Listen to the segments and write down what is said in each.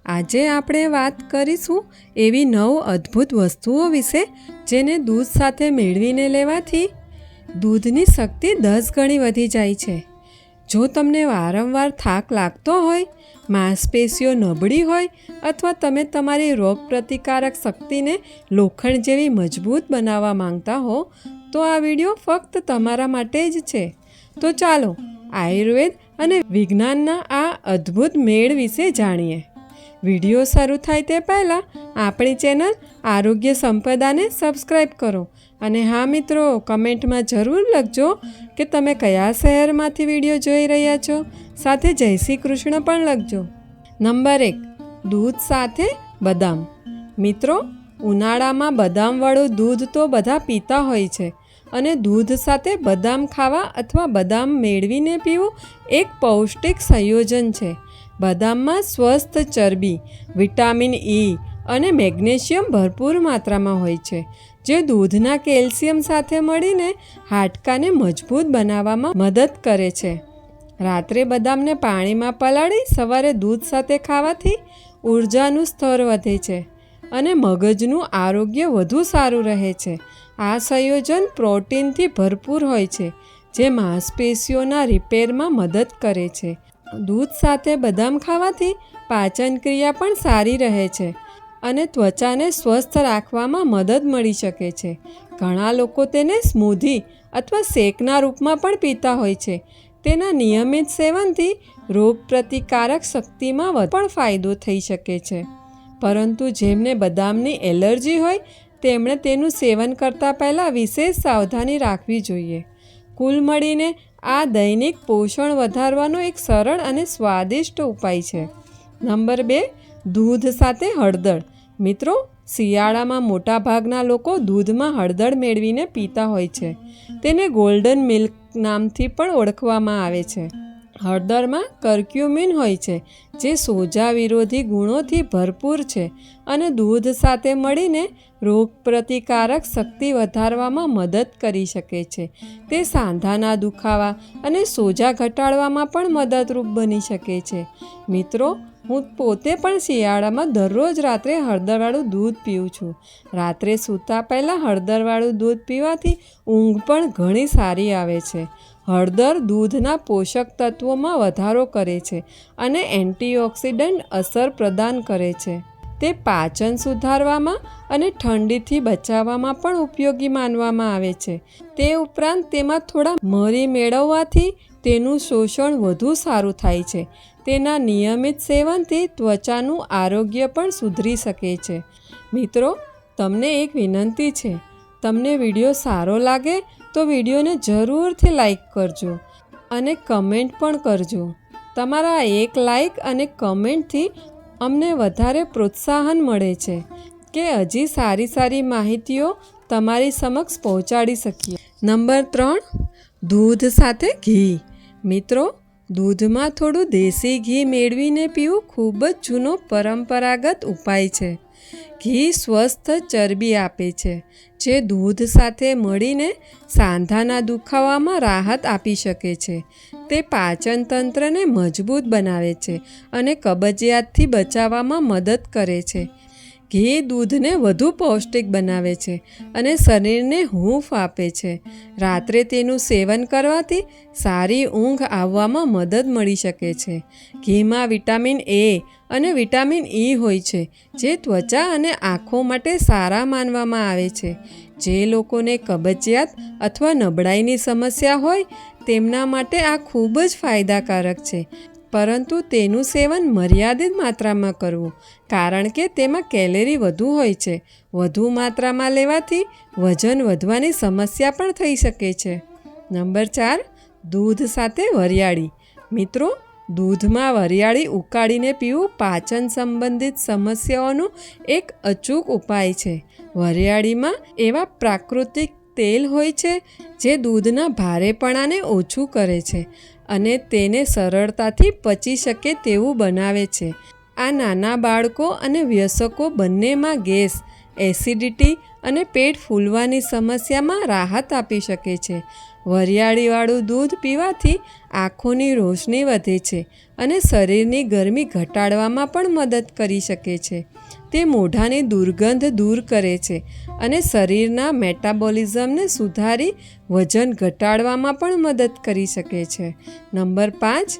આજે આપણે વાત કરીશું એવી 9 અદ્ભુત વસ્તુઓ વિશે જેને દૂધ સાથે મેળવીને લેવાથી દૂધની શક્તિ 10 ગણી વધી જાય છે। જો તમને વારંવાર થાક લાગતો હોય, માંસપેશીઓ નબળી હોય અથવા તમે તમારી રોગપ્રતિકારક શક્તિને લોખંડ જેવી મજબૂત બનાવવા માંગતા હો તો આ વિડીયો ફક્ત તમારા માટે જ છે। તો ચાલો આયુર્વેદ અને વિજ્ઞાનના આ અદ્ભુત મેળ વિશે જાણીએ। વિડીયો શરૂ થાય તે પહેલાં આપણી ચેનલ આરોગ્ય સંપદાને સબસ્ક્રાઈબ કરો અને હા મિત્રો, કમેન્ટમાં જરૂર લખજો કે તમે કયા શહેરમાંથી વિડીયો જોઈ રહ્યા છો, સાથે જય શ્રી કૃષ્ણ પણ લખજો। નંબર 1, દૂધ સાથે બદામ। મિત્રો, ઉનાળામાં બદામવાળું દૂધ તો બધા પીતા હોય છે અને દૂધ સાથે બદામ ખાવા અથવા બદામ મેળવીને પીવું એક પૌષ્ટિક સંયોજન છે। બદામમાં સ્વસ્થ ચરબી, વિટામિન ઈ અને મેગ્નેશિયમ ભરપૂર માત્રામાં હોય છે, જે દૂધના કેલ્શિયમ સાથે મળીને હાડકાને મજબૂત બનાવવામાં મદદ કરે છે। રાત્રે બદામને પાણીમાં પલાળી સવારે દૂધ સાથે ખાવાથી ઉર્જાનું સ્તર વધે છે અને મગજનું આરોગ્ય વધુ સારું રહે છે। આ સંયોજન પ્રોટીનથી ભરપૂર હોય છે, જે માંસપેશીઓના રિપેરમાં મદદ કરે છે। દૂધ સાથે બદામ ખાવાથી પાચન ક્રિયા પણ સારી રહે છે અને ત્વચાને સ્વસ્થ રાખવામાં મદદ મળી શકે છે। ઘણા લોકો તેને સ્મૂધી અથવા શેકના રૂપમાં પણ પીતા હોય છે। તેના નિયમિત સેવનથી રોગપ્રતિકારક શક્તિમાં પણ ફાયદો થઈ શકે છે, પરંતુ જેમને બદામની એલર્જી હોય તેમણે તેનું સેવન કરતાં પહેલાં વિશેષ સાવધાની રાખવી જોઈએ। કુલ મળીને આ દૈનિક પોષણ વધારવાનો એક સરળ અને સ્વાદિષ્ટ ઉપાય છે। નંબર 2, દૂધ સાથે હળદર। મિત્રો, શિયાળામાં મોટાભાગના લોકો દૂધમાં હળદર મેળવીને પીતા હોય છે। તેને ગોલ્ડન મિલ્ક નામથી પણ ઓળખવામાં આવે છે। હળદરમાં કર્ક્યુમિન હોય છે, જે સોજા વિરોધી ગુણોથી ભરપૂર છે અને દૂધ સાથે મળીને રોગપ્રતિકારક શક્તિ વધારવામાં મદદ કરી શકે છે। તે સાંધાના દુખાવા અને સોજા ઘટાડવામાં પણ મદદરૂપ બની શકે છે। મિત્રો, હું પોતે પણ શિયાળામાં દરરોજ રાત્રે હળદરવાળું દૂધ પીઉં છું। રાત્રે સૂતા પહેલાં હળદરવાળું દૂધ પીવાથી ઊંઘ પણ ઘણી સારી આવે છે। હળદર દૂધના પોષક તત્વોમાં વધારો કરે છે અને એન્ટીઓક્સિડન્ટ અસર પ્રદાન કરે છે। તે પાચન સુધારવામાં અને ઠંડીથી બચાવવામાં પણ ઉપયોગી માનવામાં આવે છે। તે ઉપરાંત તેમાં થોડા મરી મેળવવાથી તેનું શોષણ વધુ સારું થાય છે। તેના નિયમિત સેવનથી ત્વચાનું આરોગ્ય પણ સુધરી શકે છે। મિત્રો, તમને એક વિનંતી છે, તમને વિડીયો સારો લાગે તો વિડીયોને જરૂરથી લાઈક કરજો અને કમેન્ટ પણ કરજો। તમારા એક લાઈક અને કમેન્ટથી અમને વધારે પ્રોત્સાહન મળે છે કે હજી સારી માહિતીઓ તમારી સમક્ષ પહોંચાડી શકીએ। નંબર 3, દૂધ સાથે ઘી। મિત્રો, દૂધમાં થોડું દેશી ઘી મેળવીને પીવું ખૂબ જ જૂનો પરંપરાગત ઉપાય છે। ઘી સ્વસ્થ ચરબી આપે છે, જે દૂધ સાથે મળીને સાંધાના દુખાવામાં રાહત આપી શકે છે। તે પાચન તંત્રને મજબૂત બનાવે છે અને કબજિયાતથી બચાવવામાં મદદ કરે છે। ઘી દૂધને વધુ પૌષ્ટિક બનાવે છે અને શરીરને હૂંફ આપે છે। રાત્રે તેનું સેવન કરવાથી સારી ઊંઘ આવવામાં મદદ મળી શકે છે। ઘીમાં વિટામિન એ અને વિટામિન ઈ હોય છે, જે ત્વચા અને આંખો માટે સારા માનવામાં આવે છે। જે લોકોને કબજિયાત અથવા નબળાઈની સમસ્યા હોય તેમના માટે આ ખૂબ જ ફાયદાકારક છે, પરંતુ તેનું સેવન મર્યાદિત માત્રામાં કરવું, કારણ કે તેમાં કેલરી વધુ હોય છે। વધુ માત્રામાં લેવાથી વજન વધવાની સમસ્યા પણ થઈ શકે છે। નંબર 4, દૂધ સાથે વરિયાળી। મિત્રો, દૂધમાં વરિયાળી ઉકાળીને પીવું પાચન સંબંધિત સમસ્યાઓનો એક અચૂક ઉપાય છે। વરિયાળીમાં એવા પ્રાકૃતિક તેલ હોય છે જે દૂધના ભારેપણાને ઓછું કરે છે અને તેને સરળતાથી પચી શકે તેવું બનાવે છે। આ નાના બાળકો અને વયસ્કો બંનેમાં ગેસ, એસિડિટી અને પેટ ફૂલવાની સમસ્યામાં રાહત આપી શકે છે. વરિયાળીવાળું દૂધ પીવાથી આંખોની રોશની વધે છે અને શરીરની ગરમી ઘટાડવામાં પણ મદદ કરી શકે છે. તે મોઢાની દુર્ગંધ દૂર કરે છે અને શરીરના મેટાબોલિઝમને સુધારી વજન ઘટાડવામાં પણ મદદ કરી શકે છે. નંબર 5,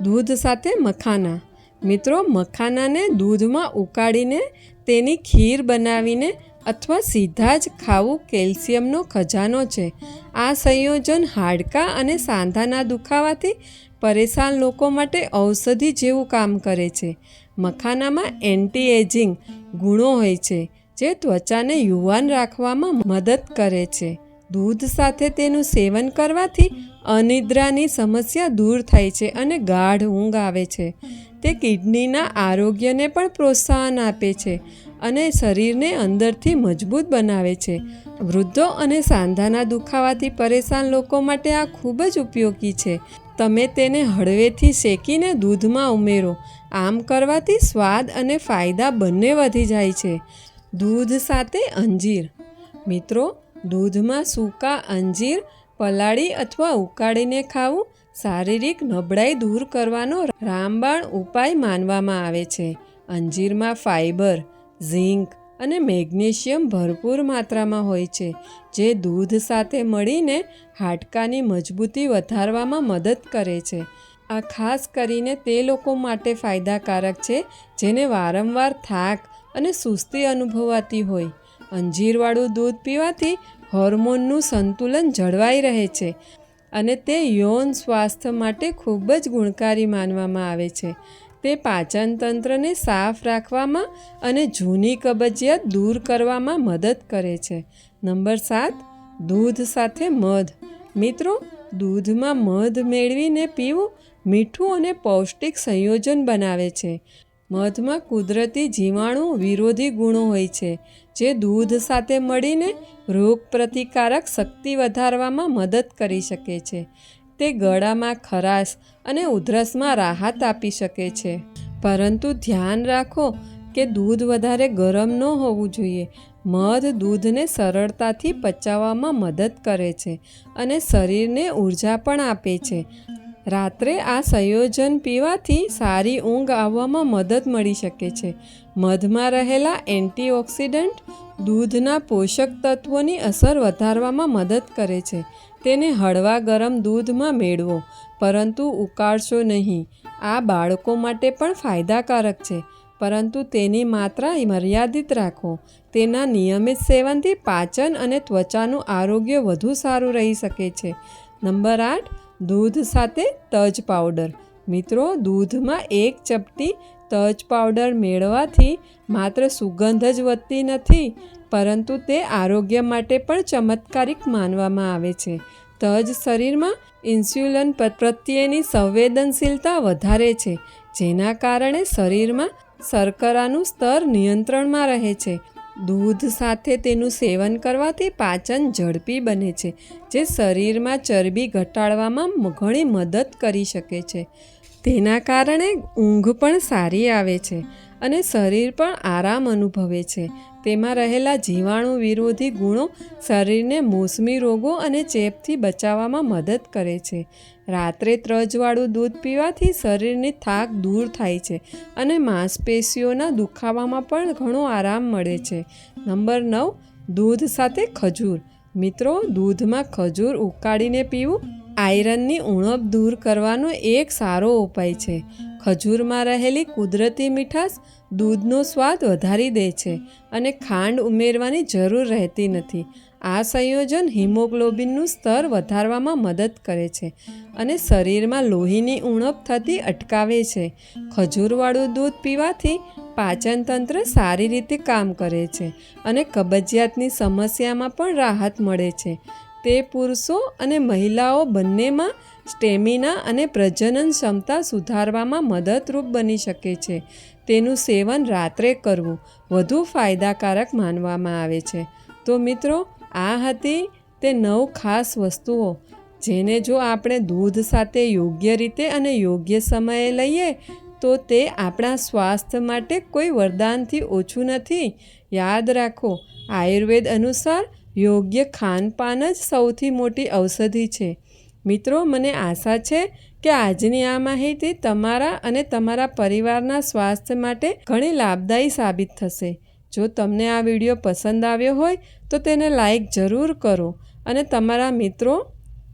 દૂધ સાથે મખાના. મિત્રો, મખાનાને દૂધમાં ઉકાળીને તેની ખીર બનાવીને અથવા સીધા જ ખાવું કેલ્શિયમનો ખજાનો છે. આ સંયોજન હાડકાં અને સાંધાના દુખાવાથી પરેશાન લોકો માટે ઔષધિ જેવું કામ કરે છે. મખાનામાં એન્ટી એજિંગ ગુણો હોય છે જે ત્વચાને યુવાન રાખવામાં મદદ કરે છે. દૂધ સાથે તેનું સેવન કરવાથી અનિદ્રાની સમસ્યા દૂર થાય છે અને ગાઢ ઊંઘ આવે છે. તે કિડનીના આરોગ્યને પણ પ્રોત્સાહન આપે છે અને શરીરને અંદરથી મજબૂત બનાવે છે. વૃદ્ધો અને સાંધાના દુખાવાથી પરેશાન લોકો માટે આ ખૂબ જ ઉપયોગી છે. તમે તેને હળવેથી શેકીને દૂધમાં ઉમેરો. આમ કરવાથી સ્વાદ અને ફાયદા બંને વધી જાય છે. દૂધ સાથે અંજીર. મિત્રો, દૂધમાં સૂકા અંજીર પલાળી અથવા ઉકાળીને ખાવું શારીરિક નબળાઈ દૂર કરવાનો રામબાણ ઉપાય માનવામાં આવે છે. અંજીરમાં ફાઇબર, ઝીંક અને મેગ્નેશિયમ ભરપૂર માત્રામાં હોય છે, જે દૂધ સાથે મળીને હાડકાની મજબૂતી વધારવામાં મદદ કરે છે. આ ખાસ કરીને તે લોકો માટે ફાયદાકારક છે જેને વારંવાર થાક અને સુસ્તી અનુભવાતી હોય. અંજીરવાળું દૂધ પીવાથી હોર્મોનનું સંતુલન જળવાઈ રહે છે અને તે યૌન સ્વાસ્થ્ય માટે ખૂબ જ ગુણકારી માનવામાં આવે છે. તે પાચન તંત્રને સાફ રાખવામાં અને જૂની કબજિયાત દૂર કરવામાં મદદ કરે છે. નંબર 7, દૂધ સાથે મધ. મિત્રો, દૂધમાં મધ મેળવીને પીવું મીઠું અને પૌષ્ટિક સંયોજન બનાવે છે. મધમાં કુદરતી જીવાણુ વિરોધી ગુણો હોય છે જે દૂધ સાથે મળીને રોગપ્રતિકારક શક્તિ વધારવામાં મદદ કરી શકે છે. તે ગળામાં ખરાશ અને ઉધરસમાં રાહત આપી શકે છે. પરંતુ ધ્યાન રાખો કે દૂધ વધારે ગરમ ન હોવું જોઈએ. મધ દૂધને સરળતાથી પચાવવામાં મદદ કરે છે અને શરીરને ઉર્જા પણ આપે છે. રાત્રે આ સંયોજન પીવાથી સારી ઊંઘ આવવામાં મદદ મળી શકે છે. મધમાં રહેલા એન્ટીઓક્સિડન્ટ દૂધના પોષક તત્વોની અસર વધારવામાં મદદ કરે છે. તેને હળવા ગરમ દૂધમાં મેળવો, પરંતુ ઉકાળશો નહીં. આ બાળકો માટે પણ ફાયદાકારક છે, પરંતુ તેની માત્રા મર્યાદિત રાખો. તેના નિયમિત સેવનથી પાચન અને ત્વચાનું આરોગ્ય વધુ સારું રહી શકે છે. નંબર 8, દૂધ સાથે તજ પાવડર. મિત્રો, દૂધમાં 1 ચપટી તજ પાવડર મેળવવાથી માત્ર સુગંધ જ વધતી નથી, પરંતુ તે આરોગ્ય માટે પણ ચમત્કારિક માનવામાં આવે છે. તજ શરીરમાં ઇન્સ્યુલિન પ્રત્યેની સંવેદનશીલતા વધારે છે, જેના કારણે શરીરમાં શર્કરાનું સ્તર નિયંત્રણમાં રહે છે. દૂધ સાથે તેનું સેવન કરવાથી પાચન ઝડપી બને છે, જે શરીરમાં ચરબી ઘટાડવામાં ઘણી મદદ કરી શકે છે. તેના કારણે ઊંઘ પણ સારી આવે છે અને શરીર પણ આરામ અનુભવે છે. તેમાં રહેલા જીવાણુ વિરોધી ગુણો શરીરને મોસમી રોગો અને ચેપથી બચાવવામાં મદદ કરે છે. રાત્રે તજવાળું દૂધ પીવાથી શરીરની થાક દૂર થાય છે અને માંસપેશીઓના દુખાવામાં પણ ઘણો આરામ મળે છે. નંબર 9, દૂધ સાથે ખજૂર. મિત્રો, દૂધમાં ખજૂર ઉકાળીને પીવું આયરનની ઉણપ દૂર કરવાનો એક સારો ઉપાય છે. ખજૂરમાં રહેલી કુદરતી મીઠાશ દૂધનો સ્વાદ વધારી દે છે અને ખાંડ ઉમેરવાની જરૂર રહેતી નથી. આ સંયોજન હિમોગ્લોબિનનું સ્તર વધારવામાં મદદ કરે છે અને શરીરમાં લોહીની ઉણપ થતી અટકાવે છે. ખજૂરવાળું દૂધ પીવાથી પાચન તંત્ર સારી રીતે કામ કરે છે અને કબજિયાતની સમસ્યામાં પણ રાહત મળે છે. તે પુરુષો અને મહિલાઓ બંનેમાં સ્ટેમિના અને પ્રજનન ક્ષમતા સુધારવામાં મદદરૂપ બની શકે છે. તેનું સેવન રાત્રે કરવું વધુ ફાયદાકારક માનવામાં આવે છે. તો મિત્રો, આ હતી તે 9 ખાસ વસ્તુઓ જેને જો આપણે દૂધ સાથે યોગ્ય રીતે અને યોગ્ય સમયે લઈએ તો તે આપણા સ્વાસ્થ્ય માટે કોઈ વરદાનથી ઓછું નથી. યાદ રાખો, આયુર્વેદ અનુસાર યોગ્ય ખાનપાન જ સૌથી મોટી ઔષધિ છે. મિત્રો, મને આશા છે કે આજની આ માહિતી તમારા અને તમારા પરિવારના સ્વાસ્થ્ય માટે ઘણી લાભદાયી સાબિત થશે. જો તમને આ વિડીયો પસંદ આવ્યો હોય તો તેને લાઈક જરૂર કરો અને તમારા મિત્રો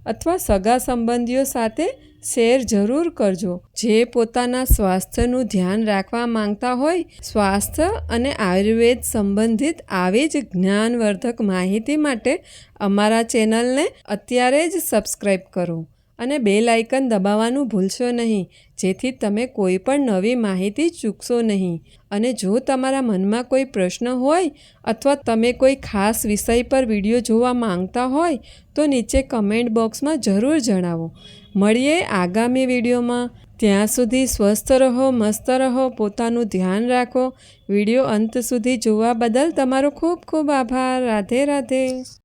અથવા સગા સંબંધીઓ સાથે શેર જરૂર કરજો, જે પોતાના સ્વાસ્થ્યનું ધ્યાન રાખવા માંગતા હોય. સ્વાસ્થ્ય અને આયુર્વેદ સંબંધિત આવી જ જ્ઞાનવર્ધક માહિતી માટે અમારા ચેનલને અત્યારે જ સબસ્ક્રાઈબ કરો અને બેલ આઇકન દબાવવાનું ભૂલશો નહીં, જેથી તમે કોઈ પણ નવી માહિતી ચૂકશો નહીં. અને જો તમારા મનમાં કોઈ પ્રશ્ન હોય અથવા તમે કોઈ ખાસ વિષય પર વિડીયો જોવા માંગતા હોય તો નીચે કમેન્ટ બોક્સમાં જરૂર જણાવો. મળીએ આગામી વિડીયોમાં. ત્યાં સુધી સ્વસ્થ રહો, મસ્ત રહો, પોતાનું ધ્યાન રાખો. વિડીયો અંત સુધી જોવા બદલ તમારો ખૂબ ખૂબ આભાર. રાધે રાધે.